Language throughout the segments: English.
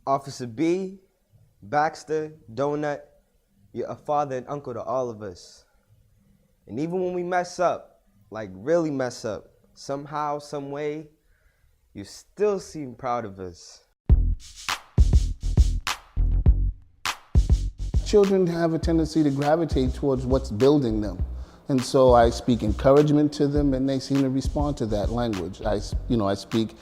Officer B, Baxter, Donut, you're a father and uncle to all of us. And even when we mess up, like really mess up, somehow, some way, you still seem proud of us. Children have a tendency to gravitate towards what's building them. And so I speak encouragement to them, and they seem to respond to that language. I speak,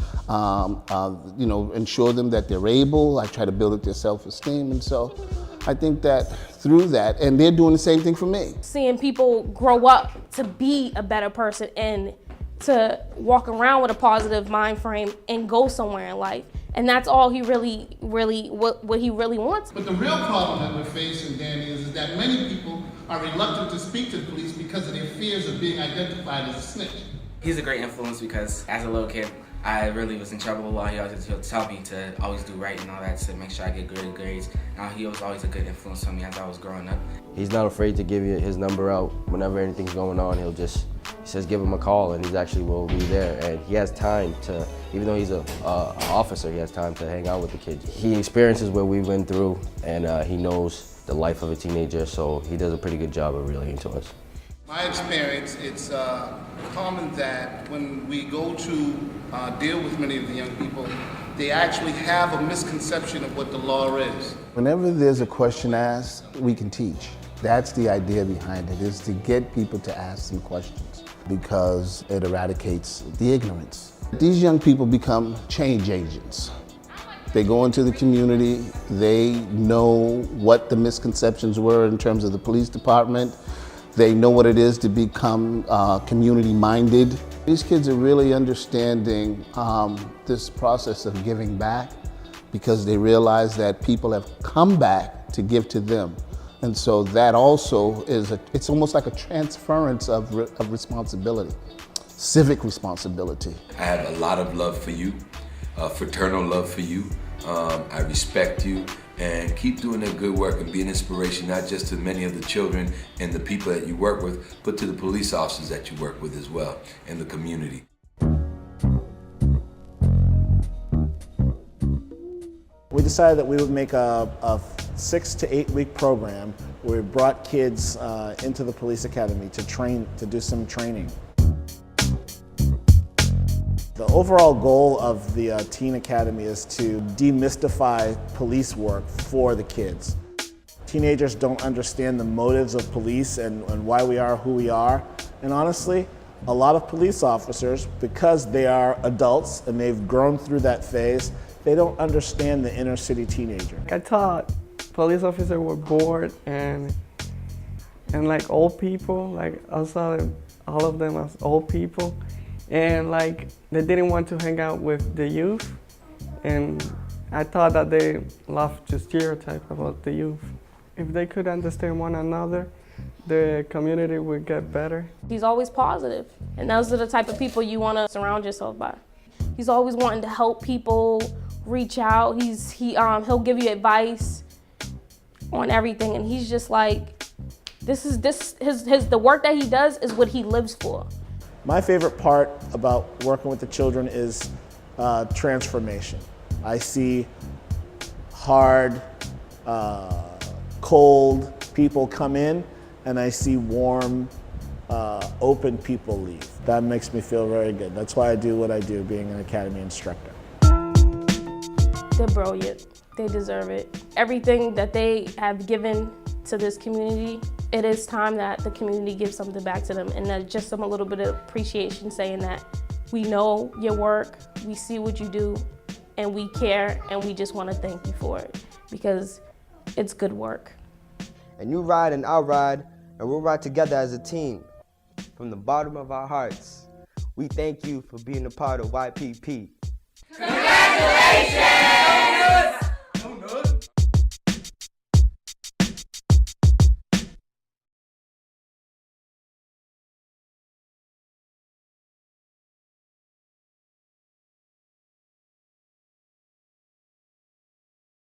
ensure them that they're able. I try to build up their self-esteem, and so I think that through that, and they're doing the same thing for me. Seeing people grow up to be a better person and to walk around with a positive mind frame and go somewhere in life. And that's all he what he really wants. But the real problem that we're facing, Danny, is that many people are reluctant to speak to the police because of their fears of being identified as a snitch. He's a great influence because as a little kid, I really was in trouble a lot. He'll tell me to always do right and all that to make sure I get good grades. He was always a good influence on me as I was growing up. He's not afraid to give you his number out whenever anything's going on. He says give him a call, and he actually will be there. And he has time to, even though he's an officer, he has time to hang out with the kids. He experiences what we've been through, and he knows the life of a teenager, so he does a pretty good job of relating to us. My experience, it's common that when we go to deal with many of the young people, they actually have a misconception of what the law is. Whenever there's a question asked, we can teach. That's the idea behind it, is to get people to ask some questions because it eradicates the ignorance. These young people become change agents. They go into the community, they know what the misconceptions were in terms of the police department. They know what it is to become community-minded. These kids are really understanding this process of giving back because they realize that people have come back to give to them. And so that also it's almost like a transference of responsibility, civic responsibility. I have a lot of love for you, fraternal love for you. I respect you, and keep doing that good work and be an inspiration not just to many of the children and the people that you work with, but to the police officers that you work with as well in the community. We decided that we would make a 6 to 8 week program where we brought kids into the police academy to do some training. The overall goal of the Teen Academy is to demystify police work for the kids. Teenagers don't understand the motives of police and why we are who we are. And honestly, a lot of police officers, because they are adults and they've grown through that phase, they don't understand the inner city teenager. I thought police officers were bored and like old people, like I saw all of them as old people. And like they didn't want to hang out with the youth, and I thought that they loved to stereotype about the youth. If they could understand one another, the community would get better. He's always positive, and those are the type of people you want to surround yourself by. He's always wanting to help people, reach out. He'll give you advice on everything, and he's just like, the work that he does is what he lives for. My favorite part about working with the children is transformation. I see hard, cold people come in, and I see warm, open people leave. That makes me feel very good. That's why I do what I do, being an academy instructor. They're brilliant. They deserve it. Everything that they have given to this community, it is time that the community gives something back to them, and just some a little bit of appreciation, saying that we know your work, we see what you do, and we care, and we just want to thank you for it because it's good work. And you ride and I'll ride, and we'll ride together as a team. From the bottom of our hearts, we thank you for being a part of YPP. Congratulations!